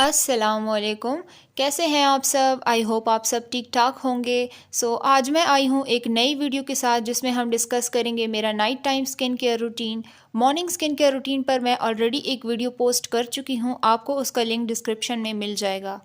अस्सलामुअलैकुम। कैसे हैं आप सब? आई होप आप सब ठीक ठाक होंगे। आज मैं आई हूँ एक नई वीडियो के साथ जिसमें हम डिस्कस करेंगे मेरा night time skin care routine. Morning skin care routine पर मैं ऑलरेडी एक वीडियो पोस्ट कर चुकी हूँ, आपको उसका लिंक डिस्क्रिप्शन में मिल जाएगा।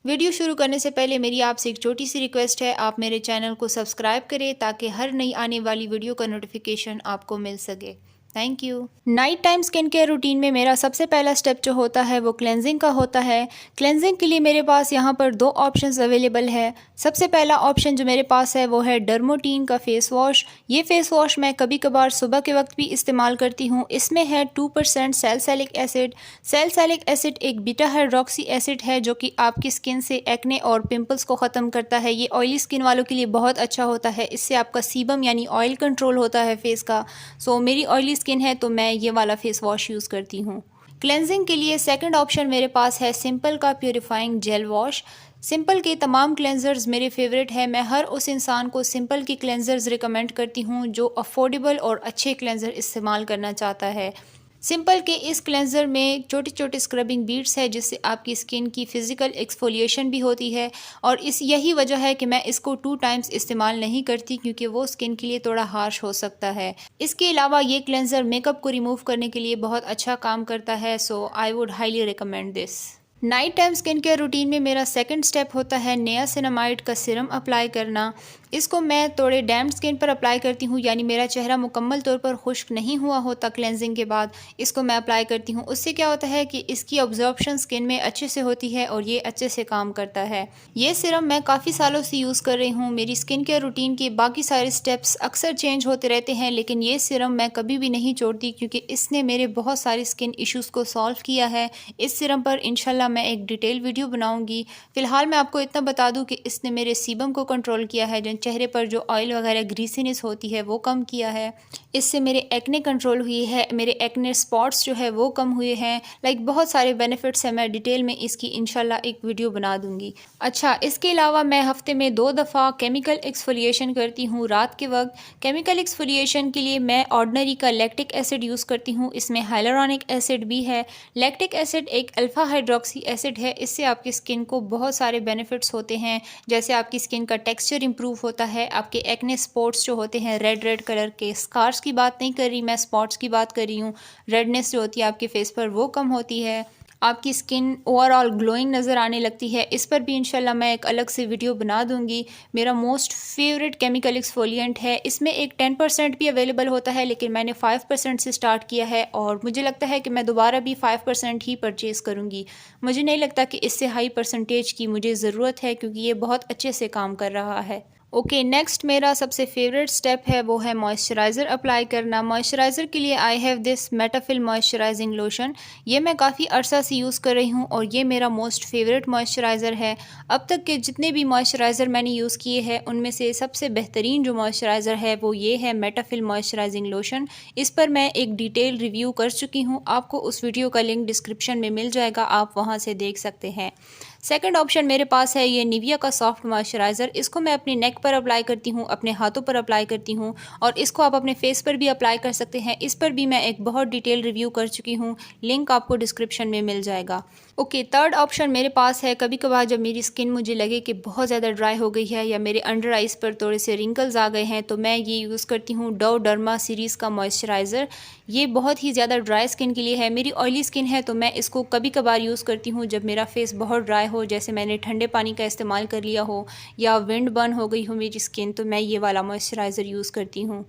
वीडियो शुरू करने से पहले मेरी आपसे एक छोटी सी रिक्वेस्ट है, आप मेरे चैनल को सब्सक्राइब करें ताकि हर नई आने वाली वीडियो का नोटिफिकेशन आपको मिल सके। Thank you. Night time skin care routine में मेरा सबसे पहला स्टेप जो होता है वो क्लेंजिंग का होता है। क्लेंजिंग के लिए मेरे पास यहाँ पर दो ऑप्शंस अवेलेबल है। सबसे पहला ऑप्शन जो मेरे पास है वो है डर्मोटीन का फेस वॉश। ये फेस वॉश मैं कभी कभार सुबह के वक्त भी इस्तेमाल करती हूँ। इसमें है 2% सैलिसिलिक एसिड। सैलिसिलिक एसिड एक बीटा हाइड्रोक्सी एसिड है जो कि आपकी स्किन से एक्ने और पिंपल्स को ख़त्म करता है। ये ऑयली स्किन वालों के लिए बहुत अच्छा होता है। इससे आपका सीबम यानी ऑयल कंट्रोल होता है फेस का। मेरी ऑयली स्किन है तो मैं ये वाला फेस वॉश यूज़ करती हूँ। क्लेंजिंग के लिए सेकंड ऑप्शन मेरे पास है सिंपल का प्यूरिफाइंग जेल वॉश। सिंपल के तमाम क्लेंजर्स मेरे फेवरेट है। मैं हर उस इंसान को सिंपल की क्लेंजर्स रिकमेंड करती हूँ जो अफोर्डेबल और अच्छे क्लेंजर इस्तेमाल करना चाहता है। सिंपल के इस क्लेंज़र में छोटे छोटे स्क्रबिंग बीड्स है जिससे आपकी स्किन की फ़िज़िकल एक्सफोलिएशन भी होती है और यही वजह है कि मैं इसको 2 टाइम्स इस्तेमाल नहीं करती क्योंकि वो स्किन के लिए थोड़ा हार्श हो सकता है। इसके अलावा ये क्लेंज़र मेकअप को रिमूव करने के लिए बहुत अच्छा काम करता है। I would highly recommend this. Night time skin care routine में मेरा सेकंड स्टेप होता है नियासिनामाइड का सीरम अप्लाई करना। इसको मैं थोड़े डैम्ड स्किन पर अप्लाई करती हूँ, यानी मेरा चेहरा मुकम्मल तौर पर खुश्क नहीं हुआ होता क्लेंजिंग के बाद इसको मैं अप्लाई करती हूँ। उससे क्या होता है कि इसकी ऑब्जॉर्प्शन स्किन में अच्छे से होती है और ये अच्छे से काम करता है। ये सीरम मैं काफ़ी सालों से यूज़ कर रही हूँ। मेरी स्किन केयर रूटीन के बाकी सारे स्टेप्स अक्सर चेंज होते रहते हैं लेकिन ये सीरम मैं कभी भी नहीं छोड़ती क्योंकि इसने मेरे बहुत सारे स्किन इश्यूज़ को सॉल्व किया है। इस सीरम पर इंशाल्लाह मैं एक डिटेल वीडियो बनाऊंगी। फ़िलहाल मैं आपको इतना बता दूं कि इसने मेरे सीबम को कंट्रोल किया है, जो चेहरे पर जो ऑयल वगैरह ग्रीसीनेस होती है वो कम किया है। इससे मेरे एक्ने कंट्रोल हुई है, मेरे एक्ने स्पॉट्स जो है वो कम हुए हैं। बहुत सारे बेनिफिट्स हैं। मैं डिटेल में इसकी इंशाल्लाह एक वीडियो बना दूंगी। अच्छा, इसके अलावा मैं हफ्ते में 2 दफ़ा केमिकल एक्सफोलिएशन करती हूँ रात के वक्त। केमिकल एक्सफोलिएशन के लिए मैं ऑर्डिनरी का लैक्टिक एसिड यूज़ करती हूँ। इसमें हाइलुरोनिक एसिड भी है। लैक्टिक एसिड एक अल्फा हाइड्रोक्सी एसिड है। इससे आपकी स्किन को बहुत सारे बेनिफिट्स होते हैं, जैसे आपकी स्किन का टेक्सचर इंप्रूव होता है, आपके एक्ने स्पॉट्स जो होते हैं रेड रेड कलर के, स्कार्स की बात नहीं कर रही मैं, स्पॉट्स की बात कर रही हूँ, रेडनेस जो होती है आपके फेस पर वो कम होती है, आपकी स्किन ओवरऑल ग्लोइंग नज़र आने लगती है। इस पर भी इंशाल्लाह मैं एक अलग से वीडियो बना दूंगी। मेरा मोस्ट फेवरेट केमिकल एक्सफोलिएंट है। इसमें एक 10% भी अवेलेबल होता है लेकिन मैंने 5% से स्टार्ट किया है और मुझे लगता है कि मैं दोबारा भी 5% ही परचेज़ करूँगी। मुझे नहीं लगता कि इससे हाई परसेंटेज की मुझे ज़रूरत है क्योंकि ये बहुत अच्छे से काम कर रहा है। नेक्स्ट मेरा सबसे फेवरेट स्टेप है वो है मॉइस्चराइज़र अप्लाई करना। मॉइस्चराइज़र के लिए I have this Cetaphil moisturising lotion. ये मैं काफ़ी अरसा से यूज़ कर रही हूँ और ये मेरा मोस्ट फेवरेट मॉइस्चराइज़र है। अब तक के जितने भी मॉइस्चराइज़र मैंने यूज़ किए हैं उनमें से सबसे बेहतरीन जो मॉइस्चराइज़र है वो ये है मेटाफिल मॉइस्चराइजिंग लोशन। इस पर मैं एक डिटेल रिव्यू कर चुकी हूँ, आपको उस वीडियो का लिंक डिस्क्रिप्शन में मिल जाएगा, आप वहाँ से देख सकते हैं। सेकंड ऑप्शन मेरे पास है ये निविया का सॉफ्ट मॉइस्चराइज़र। इसको मैं अपने नेक पर अप्लाई करती हूँ, अपने हाथों पर अप्लाई करती हूँ और इसको आप अपने फेस पर भी अप्लाई कर सकते हैं। इस पर भी मैं एक बहुत डिटेल रिव्यू कर चुकी हूँ, लिंक आपको डिस्क्रिप्शन में मिल जाएगा। थर्ड ऑप्शन मेरे पास है कभी कभार जब मेरी स्किन मुझे लगे कि बहुत ज़्यादा ड्राई हो गई है या मेरे अंडर आइज़ पर थोड़े से रिंकल्स आ गए हैं तो मैं ये यूज़ करती हूँ डव डर्मा सीरीज़ का मॉइस्चराइज़र। ये बहुत ही ज़्यादा ड्राई स्किन के लिए है। मेरी ऑयली स्किन है तो मैं इसको कभी कभार यूज़ करती हूँ जब मेरा फेस बहुत ड्राई हो, जैसे मैंने ठंडे पानी का इस्तेमाल कर लिया हो या विंड बर्न हो गई हो मेरी स्किन, तो मैं ये वाला मॉइस्चराइज़र यूज़ करती हूँ।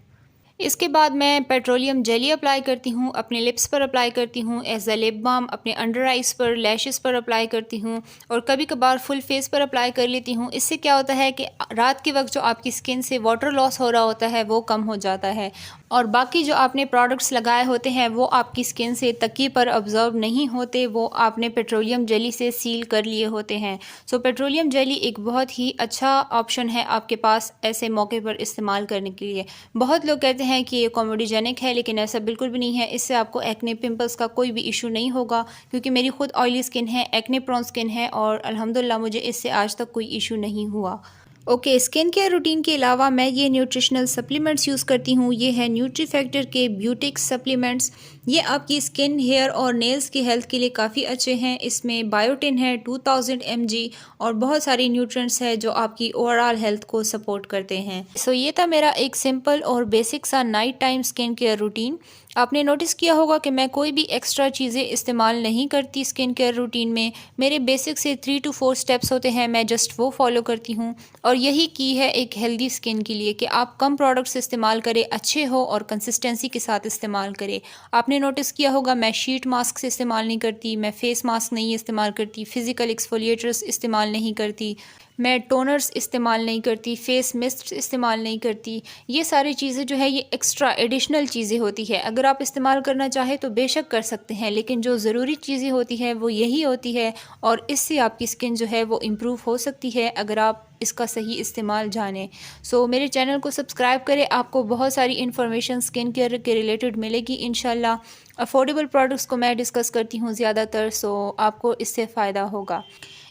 इसके बाद मैं पेट्रोलियम जेली अप्लाई करती हूँ, अपने लिप्स पर अप्लाई करती हूँ एज अ लिप बाम, अपने अंडर आइज़ पर, लैशेस पर अप्लाई करती हूँ और कभी कभार फुल फेस पर अप्लाई कर लेती हूँ। इससे क्या होता है कि रात के वक्त जो आपकी स्किन से वाटर लॉस हो रहा होता है वो कम हो जाता है और बाकी जो आपने प्रोडक्ट्स लगाए होते हैं वो आपकी स्किन से तकिए पर ऑब्जर्व नहीं होते, वो आपने पेट्रोलियम जेली से सील कर लिए होते हैं। पेट्रोलियम जेली एक बहुत ही अच्छा ऑप्शन है आपके पास ऐसे मौके पर इस्तेमाल करने के लिए। बहुत लोग कहते हैं कि ये कॉमेडीजेनिक है लेकिन ऐसा बिल्कुल भी नहीं है। इससे आपको एक्ने पिंपल्स का कोई भी इशू नहीं होगा क्योंकि मेरी खुद ऑयली स्किन है, एक्ने प्रोन स्किन है और अल्हम्दुलिल्लाह मुझे इससे आज तक कोई इशू नहीं हुआ। ओके, स्किन केयर रूटीन के अलावा मैं ये न्यूट्रिशनल सप्लीमेंट्स यूज़ करती हूँ। ये है न्यूट्री फैक्टर के ब्यूटिक्स सप्लीमेंट्स। ये आपकी स्किन, हेयर और नेल्स की हेल्थ के लिए काफ़ी अच्छे हैं। इसमें बायोटिन है 2000 mg और बहुत सारी न्यूट्रिएंट्स है जो आपकी ओवरऑल हेल्थ को सपोर्ट करते हैं। सो ये था मेरा एक सिंपल और बेसिक सा night time skin care routine. आपने नोटिस किया होगा कि मैं कोई भी एक्स्ट्रा चीज़ें इस्तेमाल नहीं करती स्किन केयर रूटीन में। मेरे बेसिक से 3 to 4 स्टेप्स होते हैं, मैं जस्ट वो फॉलो करती हूँ और यही की है एक हेल्दी स्किन के लिए कि आप कम प्रोडक्ट्स इस्तेमाल करें, अच्छे हो और कंसिस्टेंसी के साथ इस्तेमाल करें। आपने नोटिस किया होगा मैं शीट मास्क से इस्तेमाल नहीं करती, मैं फेस मास्क नहीं इस्तेमाल करती, फिजिकल एक्सफोलिएटर्स इस्तेमाल नहीं करती, मैं टोनर्स इस्तेमाल नहीं करती, फेस मिस्ट इस्तेमाल नहीं करती। ये सारी चीज़ें जो है ये एक्स्ट्रा एडिशनल चीज़ें होती है। अगर आप इस्तेमाल करना चाहें तो बेशक कर सकते हैं, लेकिन जो ज़रूरी चीज़ें होती हैं वो यही होती है और इससे आपकी स्किन जो है वो इम्प्रूव हो सकती है अगर आप इसका सही इस्तेमाल जानें। सो मेरे चैनल को सब्सक्राइब करें, आपको बहुत सारी इन्फॉर्मेशन स्किन केयर के रिलेटेड मिलेगी इंशाल्लाह। अफोर्डेबल प्रोडक्ट्स को मैं डिस्कस करती हूँ ज़्यादातर, सो आपको इससे फ़ायदा होगा।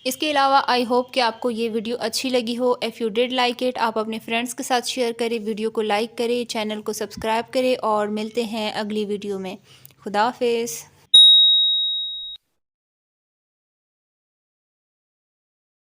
इसके अलावा आई होप कि आपको ये वीडियो अच्छी लगी हो। If you did like it, आप अपने फ्रेंड्स के साथ शेयर करें, वीडियो को लाइक करें, चैनल को सब्सक्राइब करें और मिलते हैं अगली वीडियो में। खुदा हाफिज़।